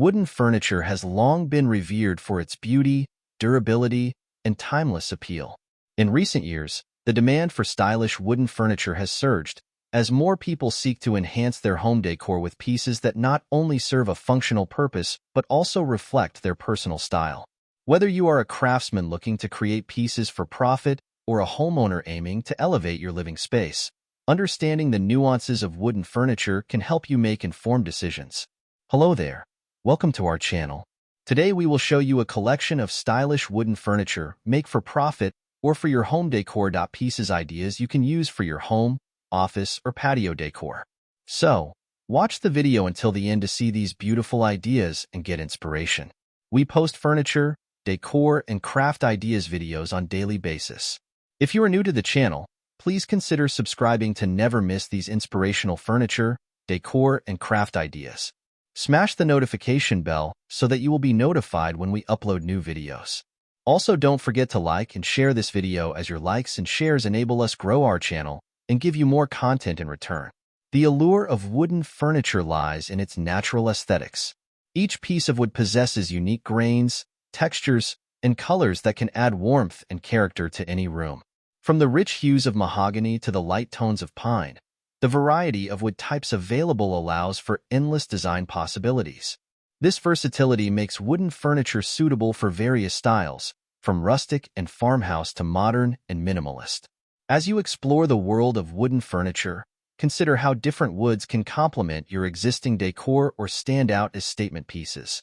Wooden furniture has long been revered for its beauty, durability, and timeless appeal. In recent years, the demand for stylish wooden furniture has surged as more people seek to enhance their home decor with pieces that not only serve a functional purpose but also reflect their personal style. Whether you are a craftsman looking to create pieces for profit or a homeowner aiming to elevate your living space, understanding the nuances of wooden furniture can help you make informed decisions. Hello there. Welcome to our channel. Today we will show you a collection of stylish wooden furniture make for profit or for your home decor. Pieces ideas you can use for your home, office, or patio decor. So, watch the video until the end to see these beautiful ideas and get inspiration. We post furniture, decor, and craft ideas videos on a daily basis. If you are new to the channel, please consider subscribing to never miss these inspirational furniture, decor, and craft ideas. Smash the notification bell so that you will be notified when we upload new videos. Also, don't forget to like and share this video, as your likes and shares enable us grow our channel and give you more content in return. The allure of wooden furniture lies in its natural aesthetics. Each piece of wood possesses unique grains, textures, and colors that can add warmth and character to any room. From the rich hues of mahogany to the light tones of pine, the variety of wood types available allows for endless design possibilities. This versatility makes wooden furniture suitable for various styles, from rustic and farmhouse to modern and minimalist. As you explore the world of wooden furniture, consider how different woods can complement your existing decor or stand out as statement pieces.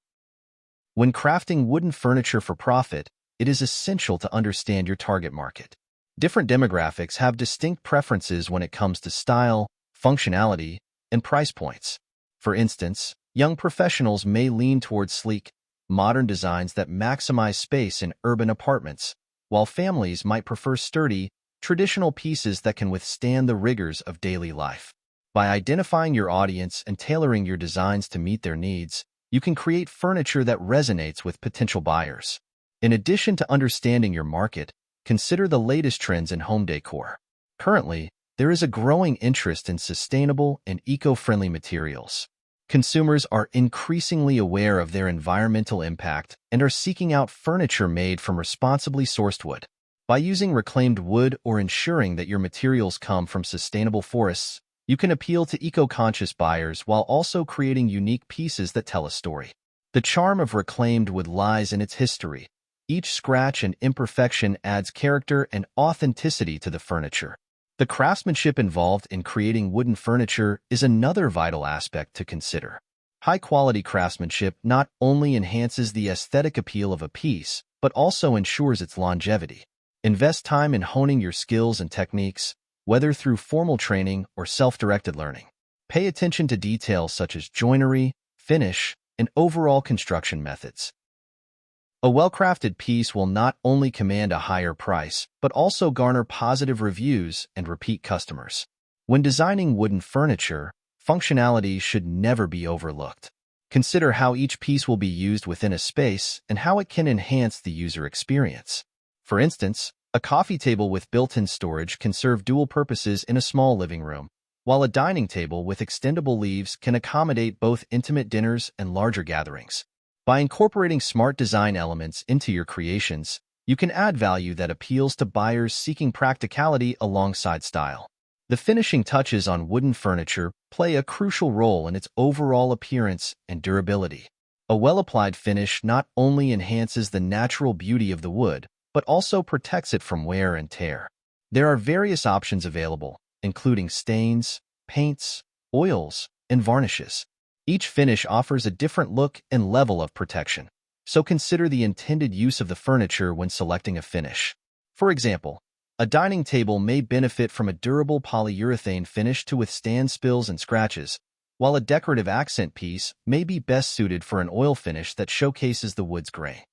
When crafting wooden furniture for profit, it is essential to understand your target market. Different demographics have distinct preferences when it comes to style, functionality, and price points. For instance, young professionals may lean towards sleek, modern designs that maximize space in urban apartments, while families might prefer sturdy, traditional pieces that can withstand the rigors of daily life. By identifying your audience and tailoring your designs to meet their needs, you can create furniture that resonates with potential buyers. In addition to understanding your market, consider the latest trends in home decor. Currently, there is a growing interest in sustainable and eco-friendly materials. Consumers are increasingly aware of their environmental impact and are seeking out furniture made from responsibly sourced wood. By using reclaimed wood or ensuring that your materials come from sustainable forests, you can appeal to eco-conscious buyers while also creating unique pieces that tell a story. The charm of reclaimed wood lies in its history. Each scratch and imperfection adds character and authenticity to the furniture. The craftsmanship involved in creating wooden furniture is another vital aspect to consider. High-quality craftsmanship not only enhances the aesthetic appeal of a piece, but also ensures its longevity. Invest time in honing your skills and techniques, whether through formal training or self-directed learning. Pay attention to details such as joinery, finish, and overall construction methods. A well-crafted piece will not only command a higher price, but also garner positive reviews and repeat customers. When designing wooden furniture, functionality should never be overlooked. Consider how each piece will be used within a space and how it can enhance the user experience. For instance, a coffee table with built-in storage can serve dual purposes in a small living room, while a dining table with extendable leaves can accommodate both intimate dinners and larger gatherings. By incorporating smart design elements into your creations, you can add value that appeals to buyers seeking practicality alongside style. The finishing touches on wooden furniture play a crucial role in its overall appearance and durability. A well-applied finish not only enhances the natural beauty of the wood, but also protects it from wear and tear. There are various options available, including stains, paints, oils, and varnishes. Each finish offers a different look and level of protection, so consider the intended use of the furniture when selecting a finish. For example, a dining table may benefit from a durable polyurethane finish to withstand spills and scratches, while a decorative accent piece may be best suited for an oil finish that showcases the wood's grain.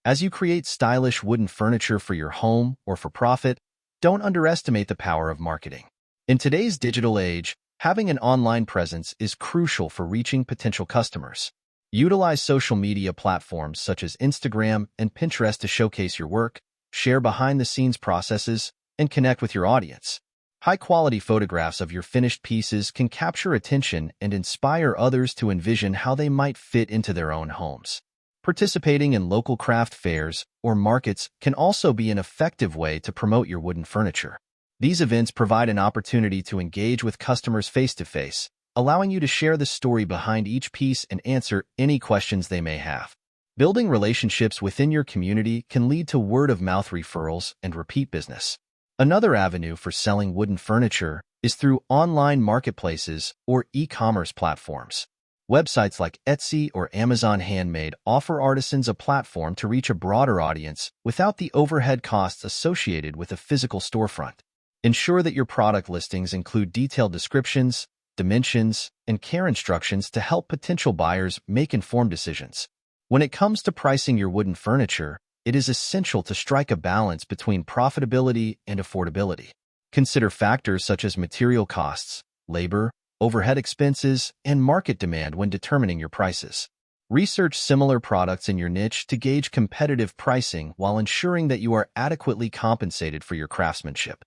As you create stylish wooden furniture for your home or for profit, don't underestimate the power of marketing. In today's digital age, having an online presence is crucial for reaching potential customers. Utilize social media platforms such as Instagram and Pinterest to showcase your work, share behind-the-scenes processes, and connect with your audience. High-quality photographs of your finished pieces can capture attention and inspire others to envision how they might fit into their own homes. Participating in local craft fairs or markets can also be an effective way to promote your wooden furniture. These events provide an opportunity to engage with customers face-to-face, allowing you to share the story behind each piece and answer any questions they may have. Building relationships within your community can lead to word-of-mouth referrals and repeat business. Another avenue for selling wooden furniture is through online marketplaces or e-commerce platforms. Websites like Etsy or Amazon Handmade offer artisans a platform to reach a broader audience without the overhead costs associated with a physical storefront. Ensure that your product listings include detailed descriptions, dimensions, and care instructions to help potential buyers make informed decisions. When it comes to pricing your wooden furniture, it is essential to strike a balance between profitability and affordability. Consider factors such as material costs, labor, overhead expenses, and market demand when determining your prices. Research similar products in your niche to gauge competitive pricing while ensuring that you are adequately compensated for your craftsmanship.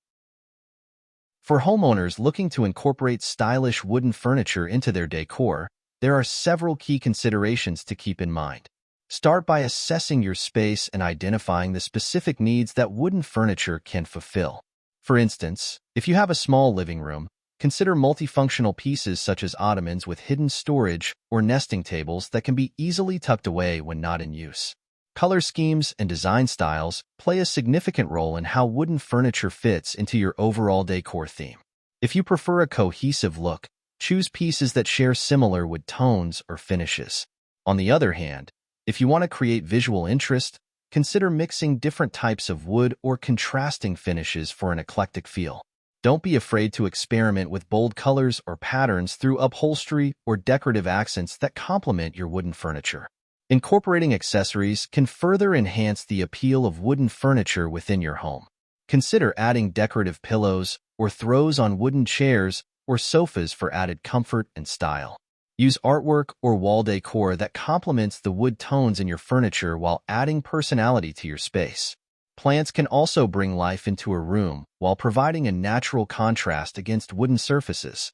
For homeowners looking to incorporate stylish wooden furniture into their decor, there are several key considerations to keep in mind. Start by assessing your space and identifying the specific needs that wooden furniture can fulfill. For instance, if you have a small living room, consider multifunctional pieces such as ottomans with hidden storage or nesting tables that can be easily tucked away when not in use. Color schemes and design styles play a significant role in how wooden furniture fits into your overall decor theme. If you prefer a cohesive look, choose pieces that share similar wood tones or finishes. On the other hand, if you want to create visual interest, consider mixing different types of wood or contrasting finishes for an eclectic feel. Don't be afraid to experiment with bold colors or patterns through upholstery or decorative accents that complement your wooden furniture. Incorporating accessories can further enhance the appeal of wooden furniture within your home. Consider adding decorative pillows or throws on wooden chairs or sofas for added comfort and style. Use artwork or wall decor that complements the wood tones in your furniture while adding personality to your space. Plants can also bring life into a room while providing a natural contrast against wooden surfaces.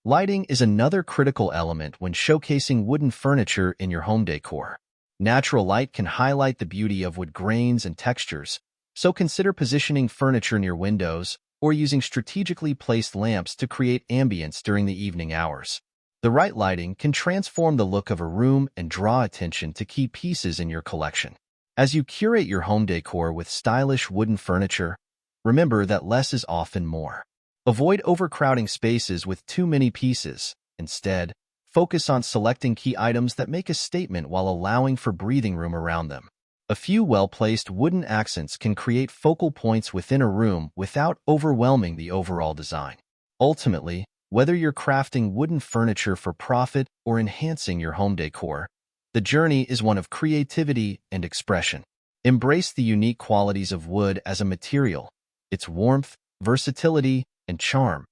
Lighting is another critical element when showcasing wooden furniture in your home decor. Natural light can highlight the beauty of wood grains and textures, so consider positioning furniture near windows or using strategically placed lamps to create ambience during the evening hours. The right lighting can transform the look of a room and draw attention to key pieces in your collection. As you curate your home decor with stylish wooden furniture, remember that less is often more. Avoid overcrowding spaces with too many pieces. Instead, focus on selecting key items that make a statement while allowing for breathing room around them. A few well-placed wooden accents can create focal points within a room without overwhelming the overall design. Ultimately, whether you're crafting wooden furniture for profit or enhancing your home decor, the journey is one of creativity and expression. Embrace the unique qualities of wood as a material, its warmth, versatility, and charm,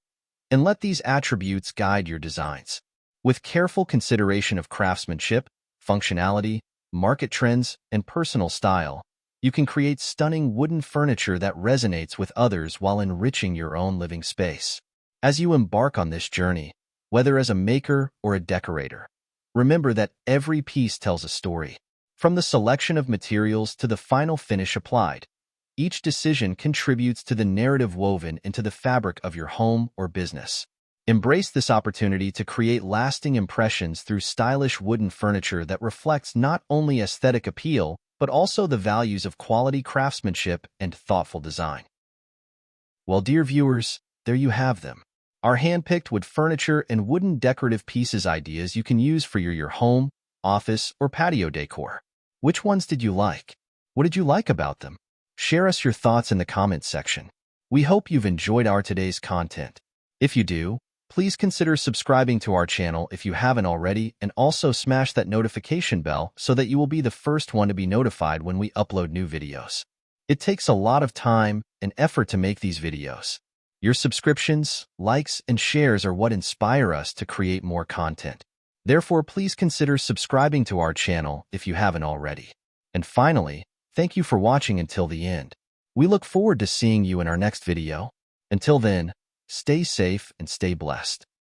and let these attributes guide your designs. With careful consideration of craftsmanship, functionality, market trends, and personal style, you can create stunning wooden furniture that resonates with others while enriching your own living space. As you embark on this journey, whether as a maker or a decorator, remember that every piece tells a story. From the selection of materials to the final finish applied, each decision contributes to the narrative woven into the fabric of your home or business. Embrace this opportunity to create lasting impressions through stylish wooden furniture that reflects not only aesthetic appeal, but also the values of quality craftsmanship and thoughtful design. Well, dear viewers, there you have them. Our hand-picked wood furniture and wooden decorative pieces ideas you can use for your home, office, or patio decor. Which ones did you like? What did you like about them? Share us your thoughts in the comments section. We hope you've enjoyed our today's content. If you do, please consider subscribing to our channel if you haven't already, and also smash that notification bell so that you will be the first one to be notified when we upload new videos. It takes a lot of time and effort to make these videos. Your subscriptions, likes, and shares are what inspire us to create more content. Therefore, please consider subscribing to our channel if you haven't already. And finally, thank you for watching until the end. We look forward to seeing you in our next video. Until then, stay safe and stay blessed.